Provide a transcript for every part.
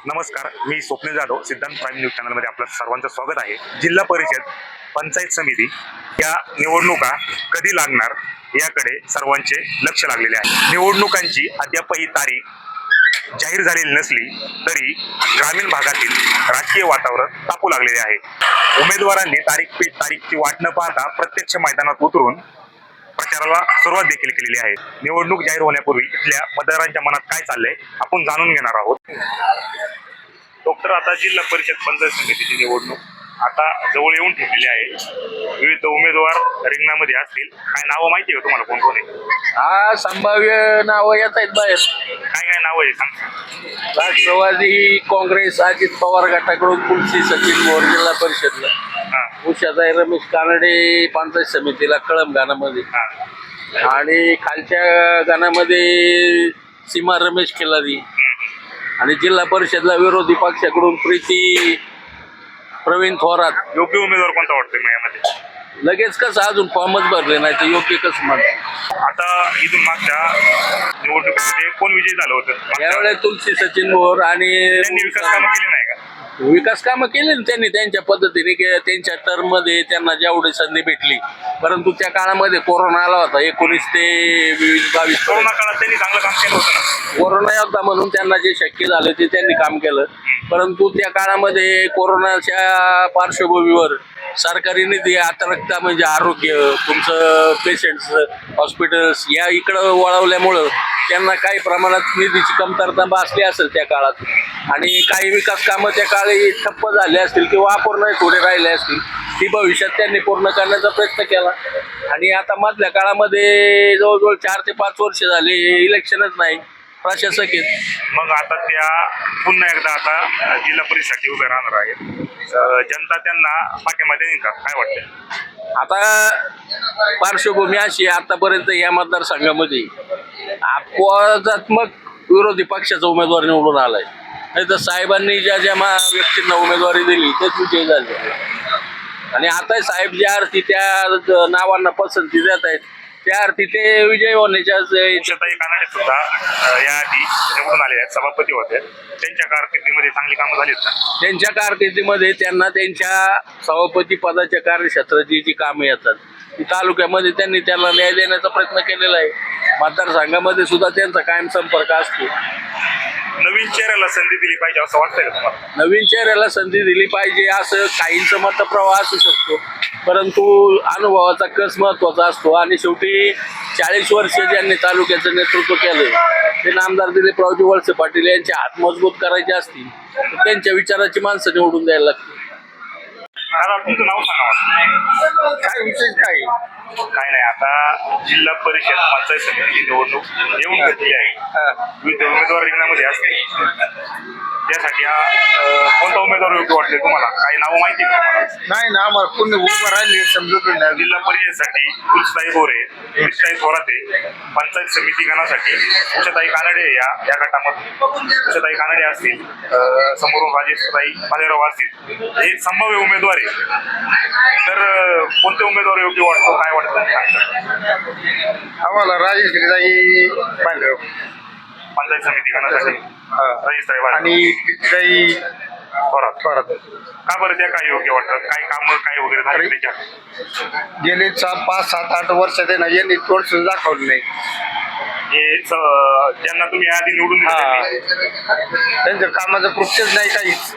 नमस्कार, मी स्वप्नील जाधव सिद्धांत prime news चॅनलमध्ये आपलं सर्वांचं स्वागत आहे. जिल्हा परिषद पंचायत समिती या निवडणुका कधी लागणार याकडे सर्वांचे लक्ष लागलेले आहे. निवडणुकांची अद्यापही तारीख जाहीर झालेली नसली तरी ग्रामीण भागातील राजकीय वातावरण तापू लागलेले आहे. उमेदवारांनी तारीखची वाट न पाहता प्रत्यक्ष मैदानात उतरून प्रचाराला सुरुवात देखील केलेली आहे. निवडणूक जाहीर होण्यापूर्वी इथल्या मतदारांच्या मनात काय चाललंय आपण जाणून घेणार आहोत. डॉक्टर, आता जिल्हा परिषद पंचायत समितीची निवडणूक आता जवळ येऊन ठेवलेली आहे. विविध उमेदवार रिंगणामध्ये असतील. काय नावं माहिती आहे का तुम्हाला, कोण कोण आहे? संभाव्य नावं येत आहेत बाहेर. काय काय नावं आहे सांग. राष्ट्रवादी काँग्रेस अजित पवार गटाकडून तुलसी सचिन मोहोळ जिल्हा परिषदला, उषाताई रमेश कानडे पंचायत समितीला कळम गाणामध्ये, आणि खालच्या गाणामध्ये सीमा रमेश खिलारी, आणि जिल्हा परिषदला विरोधी पक्षाकडून प्रीती प्रवीण थोरात. योग्य उमेदवार कोणता वाटतोय यामध्ये? लगेच कसं अजून फॉर्मच भरले नाही तर योग्य कसं म्हणत. आता इथून मागच्या निवडणुकीमध्ये कोण विजयी झालं होतं? यावेळेस तुलसी सचिन मोहोळ, आणि त्यांनी विकास कामं केली नाही का? विकास कामं केली ना त्यांनी त्यांच्या पद्धतीने. त्यांच्या टर्म मध्ये त्यांना जेवढी संधी भेटली, परंतु त्या काळामध्ये कोरोना आला होता 19 ते 22. कोरोना काळात त्यांनी चांगलं काम केलं होतं ना. कोरोना होता म्हणून त्यांना जे शक्य झालं ते त्यांनी काम केलं, परंतु त्या काळामध्ये कोरोनाच्या पार्श्वभूमीवर सरकारी निधी अतिरिक्त म्हणजे आरोग्य तुमचं पेशंट्स हॉस्पिटल्स या इकडं वळवल्यामुळं त्यांना काही प्रमाणात निधीची कमतरता भासली असेल त्या काळात, आणि काही विकास कामं त्या काळी ठप्प झाले असतील किंवा अपूर्ण थोडे राहिले असतील, ती भविष्यात त्यांनी पूर्ण करण्याचा प्रयत्न केला. आणि आता मधल्या काळामध्ये जवळजवळ 4 ते 5 वर्ष झाले इलेक्शनच नाही, प्रशासक आहेत. मग आता त्या पुन्हा एकदा आता जिल्हा परिषदेसाठी उभे राहणार आहेत. जनता त्यांना पाठिंबा देईल का, काय वाटतं? आता पार्श्वभूमी अशी आतापर्यंत या मतदारसंघामध्ये अपवादात्मक विरोधी पक्षाचा उमेदवार निवडून आलाय, नाही तर साहेबांनी ज्या ज्या व्यक्तींना उमेदवारी दिली तेच विजयी झाले. आणि आता साहेब ज्या अर्थी त्या नावांना पसंती देत आहेत त्या अर्थी ते विजय होण्याच्या. उषाताई कानडे सुद्धा याआधी निवडून आले आहेत, सभापती होते. त्यांच्या कारकिर्दीमध्ये चांगली कामं झालीत का? त्यांच्या कारकिर्दीमध्ये त्यांना त्यांच्या सभापती पदाच्या कार्यक्षेत्राची जी कामं येतात ती तालुक्यामध्ये त्यांनी त्याला न्याय देण्याचा प्रयत्न केलेला आहे. मतदारसंघामध्ये सुद्धा त्यांचा कायम संपर्क असतो. नवीन चेहऱ्याला संधी दिली पाहिजे असं वाटतंय का तुम्हाला? नवीन चेहऱ्याला संधी दिली पाहिजे असं काहींचं मतप्रवाह असू शकतो, परंतु अनुभवाचा कस महत्त्वाचा असतो. आणि शेवटी 40 वर्ष ज्यांनी तालुक्याचं नेतृत्व केलं ते नामदार दिलीपरावजी वळसे पाटील यांचे हात मजबूत करायचे असतील तर त्यांच्या विचाराची माणसं निवडून द्यायला लागतील. दादा, तुमचं नाव सांगा. काय विशेष काय नाही, आता जिल्हा परिषद पंचायत समितीची निवडणूक येऊन घेतली आहे. विविध उमेदवार रिंगणामध्ये असते. त्यासाठी कोणता उमेदवार योग्य वाटले तुम्हाला? काही नावं माहिती आहे का तुम्हाला? नाही ना, आम्हाला कोणी उभं राहिले समजत नाही. जिल्हा परिषदेसाठी तुलसीताई बोरे, तुलसीताई थोराते, पंचायत समिती गणासाठी उषाताई कानडे या गटामधून उषाताई कानडे असतील, समोरून राजेशताई भालेराव असतील, हे संभाव्य उमेदवार आहे. तर कोणते उमेदवार योग्य वाटतो, काय वाटतं? आम्हाला राजेश्रीताई भालेराव पंचायत समिती गणासाठी राजेशताई आणि थोरात. का बरं त्या काय योग्य वाटतात? काय कामं काय वगैरे झाले त्याच्यात? गेले 5, 7, 8 वर्ष ते ना यांनी तोड सुद्धा दाखवलं नाही. हे ज्यांना तुम्ही आधी निवडून दिले त्यांचं कामाचं प्रोसेस नाही काहीच.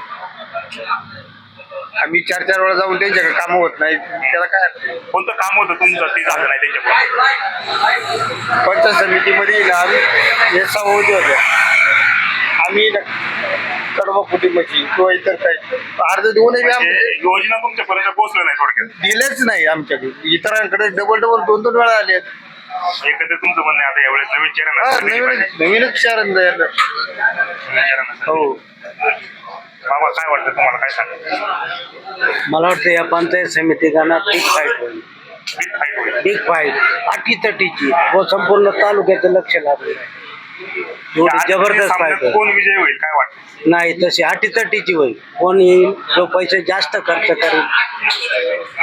आम्ही 4 वेळा जाऊन त्यांच्याकडे कामं होत नाही, त्याला काय कोणतं काम होतं तुमचं ते झालं नाही त्यांच्याकडून? पंचायत समितीमध्ये ना आम्ही हे सभापती होते. आम्ही कडवाफुटी मशीन किंवा इतर काही अर्ज देऊनही योजना तुमच्यापर्यंत पोहोचलं नाही, थोडक्यात दिलेच नाही. आमच्याकडे इतरांकडे डबल 2 वेळा आले. एकंदर तुमचं म्हणणं आता यावेळेस नवीन चेहरा नवीनच शहरांना. हो. बाबा, काय वाटतं तुम्हाला, काय सांगा? मला वाटतं या पंचायत समिती गाणं बिग फाईट होईल. बिग फाईट अटीतटीची व संपूर्ण तालुक्याचं लक्ष लागलं. जबरदस्त फाईट कोण विजय होईल काय वाटतं? नाही, तशी अटीतटीची होईल. कोण येईल जो पैसे जास्त खर्च करेल,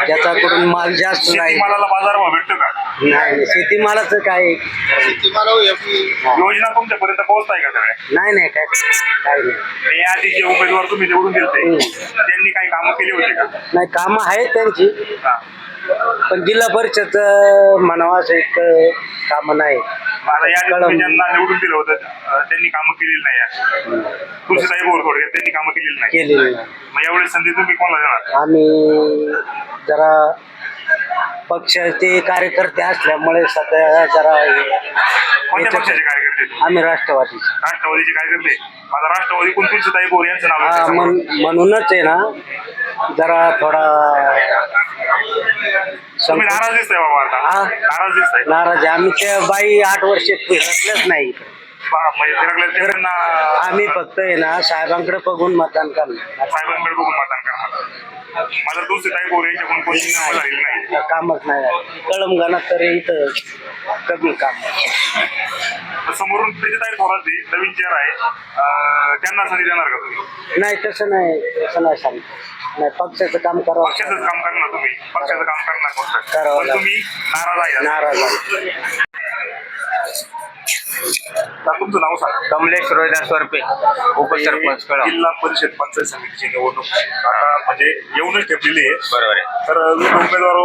ज्याच्याकडून माल जास्त नाही. मालाला बाजारभाव भेटतो का? नाही शेतीमालाचं काय योजना तुमच्यापर्यंत पोहोचताय का सगळ्या? नाही काय काय नाही या आधी जे उमेदवार तुम्ही निवडून दिलते त्यांनी काही कामं केली होती का? नाही कामं आहेत त्यांची हा. पण जिल्हा परिषद म्हणावा असं एक कामं नाही आता या आधी तुम्ही ज्यांना निवडून दिलं होतं त्यांनी कामं केलेली नाही आहे. तुळशीताई बोरखोडके त्यांनी कामं केलेली नाही. केलेली नाही मग एवढी संधी तुम्ही कोणाला देणार? आम्ही जरा पक्षाचे कार्यकर्ते असल्यामुळे सध्या जरा कोणत्या पक्षाचे कार्यकर्ते आहेत? आम्ही राष्ट्रवादी राष्ट्रवादीचे कार्यकर्ते. आता राष्ट्रवादी कोण तुळशीताई बोर यांचं नाव हा आहे. म्हणूनच आहे ना जरा थोडा तुम्ही नाराज दिसताय बाबा आता. हा. नाराज दिसताय. नाराज आहे. आम्ही त्या बाई 8 वर्ष फिरकलंच नाही म्हणजे फिरकले ते त्यांना आम्ही फक्त आहे ना साहेबांकडे बघून मतदान करणार साहेबांकडे बघून मतदान करणार. माझं तुळशीताई बोर यांच्याकडून कोणती कामं झालेली नाही. कामच नाही कळमगानात तर इथं कमी काम समोरून प्रीतीताई थोराते नवीन चेहरा आहे, त्यांना संधी देणार का तुम्ही? नाही तसं नाही सांगतो नाही पक्षाचं काम करावं पक्षाचं काम करणार तुम्ही, पक्षाचं काम करणार फक्त. करावं पण तुम्ही नाराज आहे. नाराज आहे. आता तुमचं नाव सांगा. कमलेश रोहिदास स्वरपे, उपसरपंच कळम. जिल्हा परिषद पंचायत समितीची निवडणूक आता म्हणजे येऊनच ठेपलेली आहे. बरोबर आहे. तर विविध उमेदवार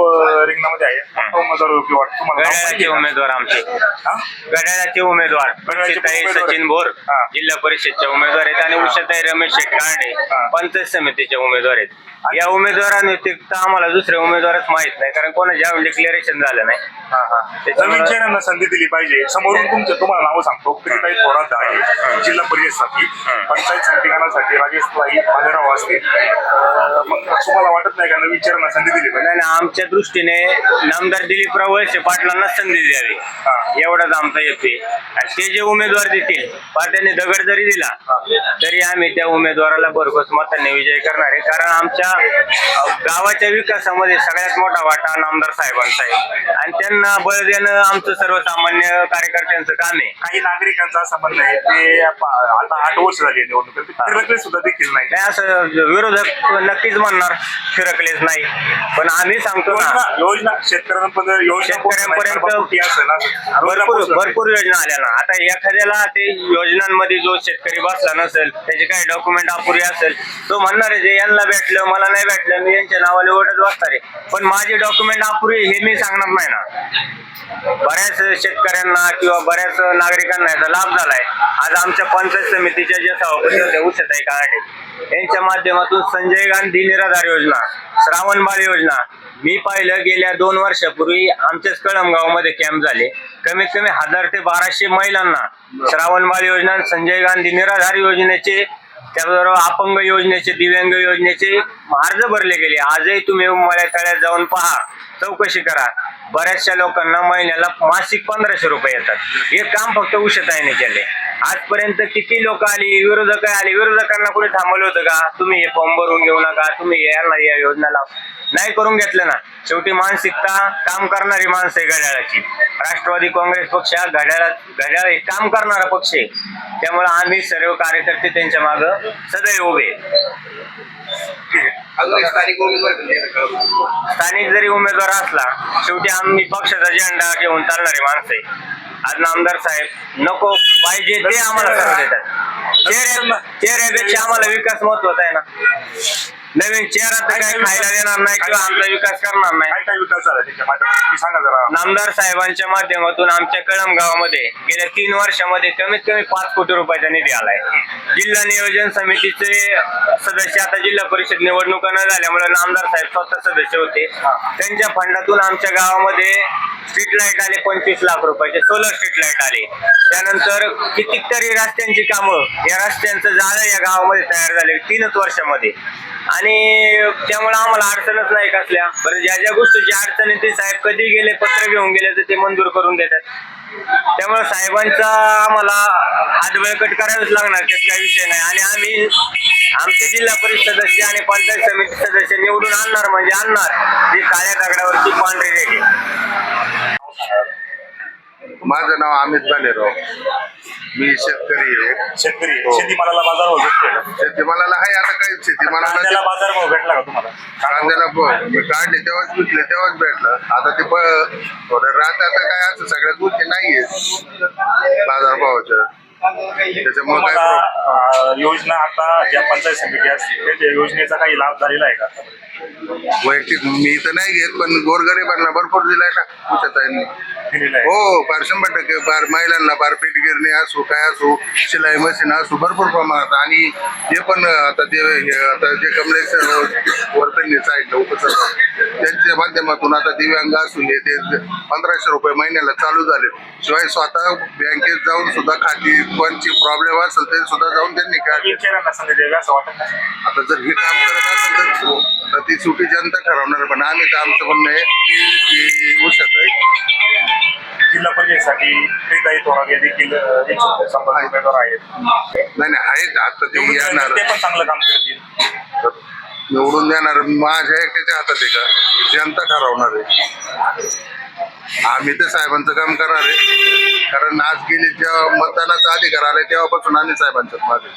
रिंगणामध्ये आहे. कोणता उमेदवार योग्य वाटतो तुम्हाला? नाव माहिती घड्याळाचे आहे का? उमेदवार आमचे, हा? घड्याळाचे उमेदवार घड्याळाचे उषाताई उमेदवार. सचिन भोर हा. जिल्हा परिषदचे उमेदवार आहेत आणि उषाताई रमेश शेट कांडे हा. पंचायत समितीचे उमेदवार आहेत. या उमेदवारांव्यतिरिक्त आम्हाला दुसरे उमेदवारच माहित नाही, कारण कोणाच्या डिक्लेरेशन झालं नाही. हा, हा. नवीन चेहऱ्यांना संधी दिली पाहिजे. समोरून तुम्हाला नाव सांगतो. प्रीतीताई थोरात आहे जिल्हा परिषदसाठी, पंचायत समितीसाठी राजेशताई भालेराव असतील. मग तुम्हाला वाटत नाही का नवीन चेहऱ्यांना संधी दिली पाहिजे? नाही ना, आमच्या दृष्टीने नामदार दिलीपराव वळसे पाटलांना संधी द्यावी हा. एवढाच आमचा येते. आणि ते जे उमेदवार देतील पार्ट्याने दगड जरी दिला तरी आम्ही त्या उमेदवाराला भरघोस मतांनी विजय करणार आहे, कारण आमच्या गावाच्या विकासामध्ये सगळ्यात मोठा वाटा नामदार साहेबांचा आहे आणि त्यांना बळ देणं आमचं सर्वसामान्य कार्यकर्त्यांचं काम आहे. काही नागरिकांचं असं म्हणणं आहे ते आता 8 वर्ष झाली निवडणूक फिरकले सुद्धा देखील नाही. नाही असं विरोधक नक्कीच म्हणणार फिरकलेच नाही, पण आम्ही सांगतो ना योजना शेतकऱ्यांपर्यंत भरपूर योजना आल्या ना. आता एखाद्याला ते योजनांमध्ये जो शेतकरी बसला नसेल, त्याची काही डॉक्युमेंट अपुरी असेल, तो म्हणणार आहे जे यांना भेटलं मला नाही भेटलं, मी यांच्या नावाने ओढत बसणार आहे. पण माझे डॉक्युमेंट अपुरी हे मी सांगणार नाही ना. बऱ्याच शेतकऱ्यांना किंवा बऱ्याच नागरिकांना याचा लाभ झालाय. आज आमच्या पंचायत समितीच्या ज्या सभापती होत्या उषाताई कांडे यांच्या माध्यमातून संजय गांधी निराधार योजना, श्रावणबाळ योजना, मी पाहिलं गेल्या 2 वर्षापूर्वी आमच्याच कळमगावमध्ये कॅम्प झाले. कमीत कमी 1000 ते 1200 महिलांना श्रावणबाळ योजना, संजय गांधी निराधार योजनेचे, त्याबरोबर अपंग योजनेचे, दिव्यांग योजनेचे अर्ज भरले गेले. आजही तुम्ही मळ्या तळ्यात जाऊन पहा, चौकशी करा. बऱ्याचशा लोकांना महिन्याला मासिक 1500 रुपये येतात. हे काम फक्त उषाताईने केले. आजपर्यंत किती लोक आली, विरोधक आली, विरोधकांना कोणी थांबवलं होतं का? तुम्ही हे फॉर्म भरून घेऊ नका, तुम्ही यांना या योजना लाव, नाही करून घेतलं ना. शेवटी मानसिकता काम करणारी माणसं आहे घड्याळाची. राष्ट्रवादी काँग्रेस पक्ष हा घड्याळ हे काम करणारा पक्ष आहे. त्यामुळे आम्ही सर्व कार्यकर्ते त्यांच्या मागं सदैव उभे. स्थानिक जरी उमेदवार असला, शेवटी आम्ही पक्षाचा झेंडा घेऊन चालणारे माणसं आहे. आज नामदार साहेब नको पाहिजे ते आम्हाला सर्व देतात. चेहऱ्यापेक्षा आम्हाला विकास महत्वाचा आहे ना. नवीन चेहरा तर काय खायला देणार नाही किंवा आमचा विकास करणार नाही. काय विकास झाला त्याच्या माध्यमातून तुम्ही सांगा जरा. नामदार साहेबांच्या माध्यमातून आमच्या कळम गावामध्ये गेल्या 3 वर्षामध्ये कमीत कमी 5 कोटी रुपयाचा निधी आलाय. जिल्हा नियोजन समितीचे सदस्य आता जिल्हा परिषद निवडणुका न झाल्यामुळे नामदार साहेब स्वतः सदस्य होते. त्यांच्या फंडातून आमच्या गावामध्ये स्ट्रीट लाईट आले 25 लाख रुपयाचे, सोलर स्ट्रीट लाईट आले. त्यानंतर कितीतरी रस्त्यांची कामं, या रस्त्यांचं जाळं या गावामध्ये तयार झाले 3च वर्षामध्ये. आणि त्यामुळे आम्हाला अडचणच नाही कसल्या. बरं ज्या ज्या गोष्टीची अडचणी ते साहेब कधी गेले पत्र घेऊन गेले तर ते मंजूर करून देतात. त्यामुळे साहेबांचा आम्हाला हातबळकट करावेच लागणार, त्यात काही विषय नाही. आणि आम्ही आमचे जिल्हा परिषद सदस्य आणि पंचायत समिती सदस्य निवडून आणणार म्हणजे आणणार. ती काळ्या दगडावरची पांढरी रेषे. माझं नाव अमित भालेराव. मी शेतकरी आहे. शेतकरी हो. शेतीमालाला बाजारभाव भेटतोय का? शेतीमालाला आहे आता काही कांद्याला शेतीमालाला बाजारभाव भेटला का तुम्हाला? कांद्याला मी काढले तेव्हाच विकले तेव्हाच भेटलं. आता ते थोडं राहत आता काय असं सगळ्या गोष्टी नाहीये बाजारभावाच्या. त्याच्यामुळे काय तुम्हाला योजना आता ज्या पंचायत समिती असतील त्या योजनेचा काही लाभ झालेला आहे का? वैयक्तिक मी तर नाही घेत पण गोरगरिबांना भरपूर दिलाय ना उषाताईंनी. दिलेला आहे. हो फार 100% फार महिलांना फार पीठ गिरणी असो काय असो शिलाई मशीन असो भरपूर प्रमाणात. आणि जे पण आता जे कमलेश वरपेंनी सांगितलं उपसरपंच त्यांच्या माध्यमातून आता दिव्यांग असून ते 1500 रुपये महिन्याला चालू झाले. शिवाय स्वतः बँकेत जाऊन सुद्धा खाती कोणची प्रॉब्लेम असेल ते सुद्धा जाऊन त्यांनी काढले. शेतकऱ्यांना संधी द्यावी असं वाटत नाही. आता जर हे काम करत असेल तर ती शेवटी जनता ठरवणार. पण आम्ही तर आमचं म्हणणं आहे की उषाताई जिल्हा परिषदेसाठी प्रीताई थोरात हे देखील इच्छुक संपर्क उमेदवार आहेत. नाही आहेत आता ते येणार ते पण चांगलं काम करतील. निवडून देणार माझ्या एकट्याच्या हातात आहे का? जनता ठरवणार आहे. आम्ही तर साहेबांचं काम करणार आहे. कारण आज गेले जेव्हा मतदानाचा अधिकार आलाय तेव्हापासून आम्ही साहेबांचं मागे.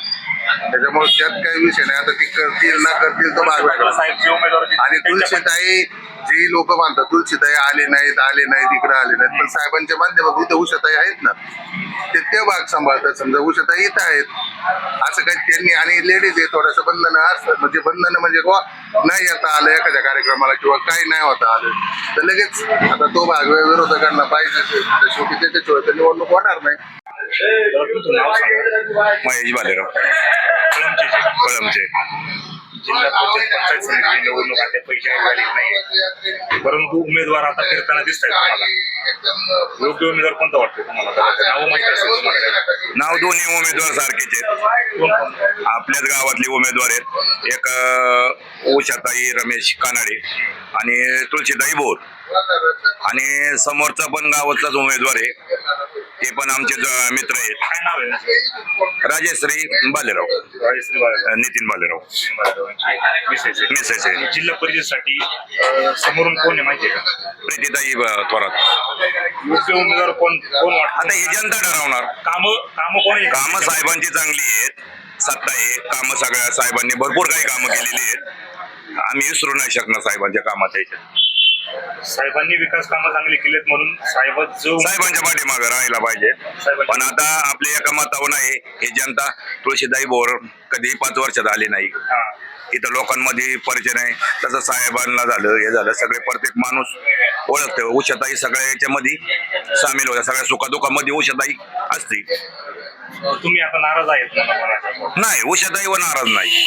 त्याच्यामुळे त्यात काही विषय नाही. आता ती करतील ना करतील तर भाग. साहेबची उमेदवार आणि तुळशीताई जी लोक मानतात तुळशीताई आले नाहीत इकडे आले नाहीत पण साहेबांच्या माध्यमातून इथे उषाताई आहेत ना ते भाग सांभाळतात. समजा उषाताई इथं आहेत असं काही त्यांनी. आणि लेडीज आहे थोडंसं बंधनं असतात. म्हणजे बंधनं म्हणजे नाही येता आलं एखाद्या कार्यक्रमाला किंवा काही नाही होता आलं तर लगेच आता तो भाग विरोधकांना पाहिजे. शेवटी त्याच्याशिवाय तर निवडणूक होणार नाही. महेश बालेराव कळमचे. जिल्हा परिषद पंचायत समिती निवडणूक अद्याप जाहीर झाली नाही, परंतु उमेदवार आता फिरताना दिसत आहेत तुम्हाला. योग्य उमेदवार कोणता वाटतो तुम्हाला? नाव माहिती असेल तुम्हाला? नाव दोन्ही उमेदवार सारखेच आहेत. आपल्याच गावातले उमेदवार आहेत. एक उषाताई रमेश कानाडे आणि तुळशीताई बोर. आणि समोरचा पण गावातलाच उमेदवार आहे. ते पण आमचे मित्र आहेत. काय नाव आहे? राजेश्री बालेराव, नितीन बालेराव मिसेस आहे. जिल्हा परिषदेसाठी समोरून कोण आहे माहिती आहे का? प्रीतीताई थोरात. योग्य उमेदवार कोण कोण वाटतं? आता ही जनता ठरवणार. काम कोण? कामं साहेबांची चांगली आहेत. सत्ता आहे. कामं सगळ्या साहेबांनी भरपूर काही कामं केलेली आहेत. आम्ही विसरू नाही शकणार साहेबांच्या कामात. साहेबांनी विकास कामं चांगली केलीत म्हणून साहेबांच्या पाठीमागे राहायला पाहिजे. पण आता आपल्या एका मतावर नाही. हे जनता तुळशीताई बोर कधी 5 वर्षात आली नाही. इथं लोकांमध्ये परिचय नाही. तसं साहेबांना झालं हे झालं सगळे प्रत्येक माणूस ओळखतो. उषाताई सगळ्या याच्यामध्ये सामील होत्या. सगळ्या सुखादुखामध्ये उषाताई असते. तुम्ही आता नाराज आहेत? नाही उषाताईवर नाराज नाही.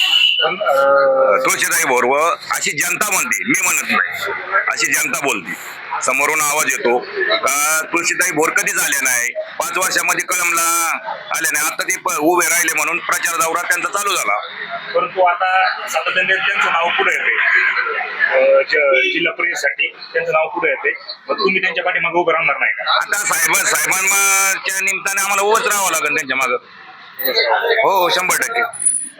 तुळशीताई बोर व अशी जनता म्हणते, मी म्हणत नाही. अशी जनता बोलते. समोरून आवाज येतो का तुळशीताई बोर कधीच आले नाही. 5 वर्षामध्ये कळमला आले नाही. आता ते उभे राहिले म्हणून प्रचार दौरा त्यांचा चालू झाला. परंतु आता सातत्याने त्यांचं नाव पुढे येते. जिल्हा परिषदेसाठी त्यांचं नाव पुढे येते. मग तुम्ही त्यांच्या पाठीमागे उभं राहणार नाही का? आता साहेबांच्या निमित्ताने आम्हाला उभंच राहावं लागेल त्यांच्या मागं. हो 100%.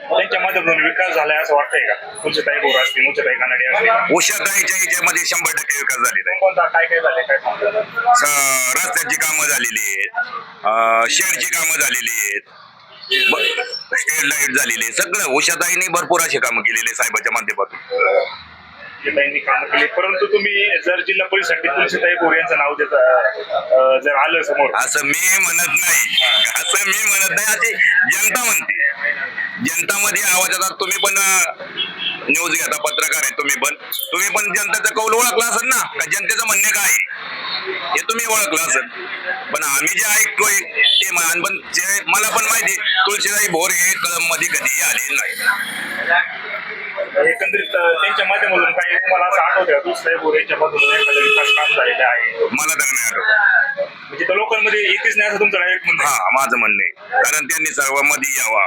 त्यांच्या माध्यमातून विकास झालाय असं वाटतंय का? तुळशीताई बोर असतील, उषाताई कानडे असतील, उषाताईच्या याच्यामध्ये 100% विकास झालेला आहे. कोणता काय काय झालंय काय सांगता? रस्त्याची कामं झालेली आहेत. शेडची कामं झालेली आहेत. स्ट्रीट लाईट झालेली आहे. सगळं उषाताईने भरपूर अशी कामं केलेली आहे साहेबाच्या माध्यमातून. त्यांनी कामं केली. परंतु तुम्ही जर जिल्हा परिषदेसाठी तुळशीताई बोर यांचं नाव देता जर आलं समोर असं मी म्हणत नाही. अशी जनता म्हणते. जनतामध्ये आवाज येतात. तुम्ही पण न्यूज घेता, पत्रकार आहे तुम्ही पण जनतेचा कौल ओळखला असेल ना का जनतेचं म्हणणे काय हे तुम्ही ओळखलं असेल. पण आम्ही जे ऐकतोय ते मला पण माहिती तुळशीताई बोर हे कळम मध्ये कधीही आले नाही. एकंदरीत त्यांच्या माध्यमातून काही तुम्हाला असं आठवतं का तुळशीताई बोर यांच्या मधून एखादं विकास काम झालेलं आहे? मला तर नाही आठवत. म्हणजे त्या लोकांमध्ये येतेच नाही असं तुमचं एक म्हणणं आहे? हा माझं म्हणणं आहे. कारण त्यांनी सर्व मध्ये यावा.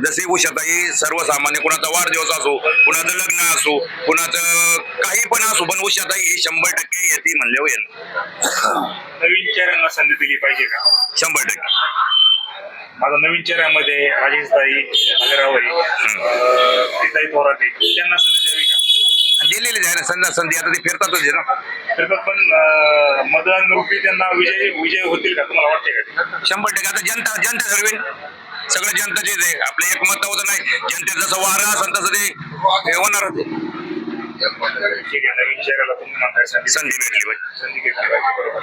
जसे उषाताई सर्वसामान्य कुणाचा वाढदिवस असो, कुणाचं लग्न असो, कुणाचं काही पण असो, पण उषाताई ही 100% येते म्हणले होईल. नवीन चेहऱ्यांना संधी दिली पाहिजे का? 100%. माझा नवीन चेहऱ्यामध्ये राजेशताई भालेराव, प्रीताई थोरात, त्यांना संधी द्यावी का? दिलेलीच आहे ना संधी आता ते फिरतातच आहे ना. तर पण मतदान रूपी त्यांना विजय होतील का तुम्हाला वाटते का? 100% आता जनता ठरवेल. सगळं जनताचेच आहे. आपलं एक मत होतं नाही. जनतेचं जसं वारं असेल तसं ते हे होणार. ठीक आहे, नवीन शहराला तुम्ही म्हणताय संधी भेटली पाहिजे. संधी घेतली पाहिजे, बरोबर.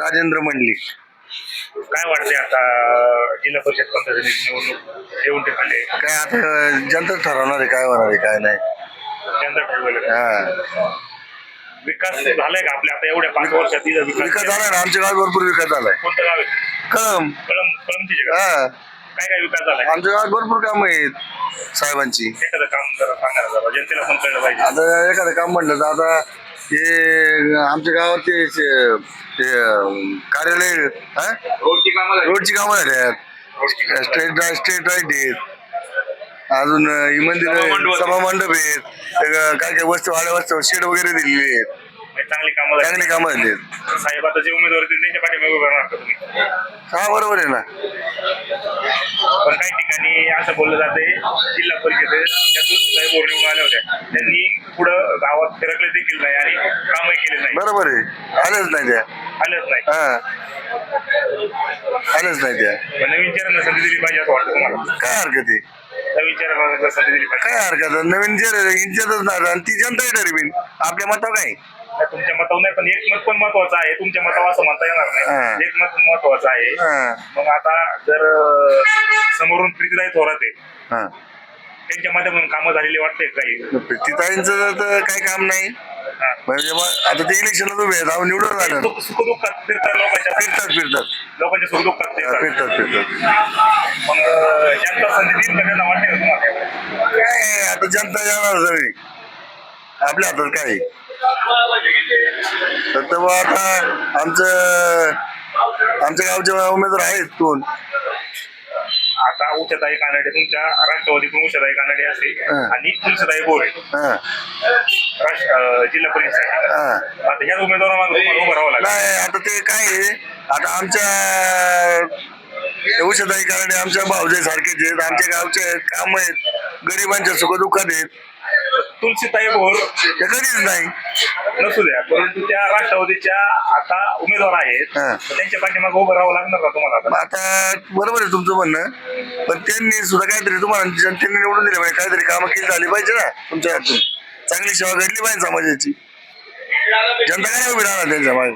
राजेंद्र मंडलिक. काय वाटते आता जिल्हा परिषद पंचायत निवडणूक येऊन ठिकाणी काय आता जनता ठरवणार आहे काय होणार आहे काय नाही. जनता ठरवलेलं आहे. हा विकास झालाय का आपल्या आता एवढ्या 5 वर्षात इथं विकास झालाय ना आमच्या गावात भरपूर विकास झालाय. कोणतं गाव आहे? कळम. कळमची का? हा काय काय विकास झालाय? आमच्या गावात भरपूर काम आहेत साहेबांची. एखादं काम जरा सांगा ना जरा, जनतेला पण कळलं पाहिजे. आता एखादं काम म्हणलं तर आता हे आमच्या गावात ते कार्यालय हा? रोडची कामं झाल्यात. स्ट्रीट लाईट आहेत. अजून ही मंदिर सभा मंडप आहेत. काय काय वस्तू आल्या वस्तू शेड वगैरे दिलेली आहेत. म्हणजे चांगली कामं झाली. चांगली कामं झाली आहेत. साहेब आता जे उमेदवार आहेत त्यांच्या पाठीमागे उभं राहणार का तुम्ही? हा बरोबर आहे ना. पण काही ठिकाणी असं बोललं जाते जिल्हा परिषदेत त्यातून साहेब निवडून आल्या होत्या, त्यांनी पुढं गावात फिरकले देखील नाही आणि कामही केले नाही. बरोबर आहे. आलेच नाही त्या. आलेच नाही. हा आलेच नाही त्या. पण नवीन चेहऱ्यांना संधी दिली पाहिजे असं वाटतं तुम्हाला? काय हरकत आहे. नवीन चेहऱ्यांना संधी दिली पाहिजे. काय हरकत आहे. नवीन जे इंचतच नाही आणि ती जनता ठरवीन आपल्या मतावर काय. तुमच्या मतावर नाही, पण एक मत पण महत्वाचं आहे. तुमच्या मतावर असं म्हणता येणार हा. नाही. एक मत महत्वाचं आहे. हा मग आता जर समोरून प्रीतीताई थोरात आहे, हा त्यांच्या माध्यमातून कामं झालेली वाटते काही? प्रीतीताईंचं तर काही काम नाही. हा. म्हणजे मग आता ते इलेक्शनला उभे आहेत. आपण निवडून आलं. सुखदुःखात फिरतात लोकांच्या लोकांच्या सुखदुःखात फिरतात. मग जनता संधी देईल का त्यांना वाटते का तुम्हाला? काय आता जनता जाणार सगळी आपल्या हातात काय आहे. फक्त मग आता आमच्या गावचे उमेदवार आहेत कोण. आता उषाताई कानडे तुमच्या राष्ट्रवादीतून उषाताई कानडे असते हा. आणि तुलसीताई बोरे हा जिल्हा परिषद. हा आता ह्या उमेदवारांना तुम्हाला उभं राहावं लागेल. नाही आता ते काय आहे. आता आमच्या उषाताई कारणे आमच्या भाऊजाई सारखेच आहेत. आमच्या गावचे काम आहेत. गरिबांच्या सुखदुःखात आहेत. तुलसीताई बोर ते कधीच नाही. नसू द्या, परंतु त्या राष्ट्रवादीच्या आता उमेदवार आहेत. हा. तर त्यांच्या पाठीमागे उभं राहावं लागणार का तुम्हाला आता? मग आता बरोबर आहे तुमचं म्हणणं. पण त्यांनी सुद्धा काहीतरी तुम्हाला जनतेने निवडून दिले पाहिजे. काहीतरी कामं केली झाली पाहिजे ना तुमच्या हातून. चांगली सेवा घडली पाहिजे समाजाची. जनता काय उभी राहणार त्यांच्या मागे.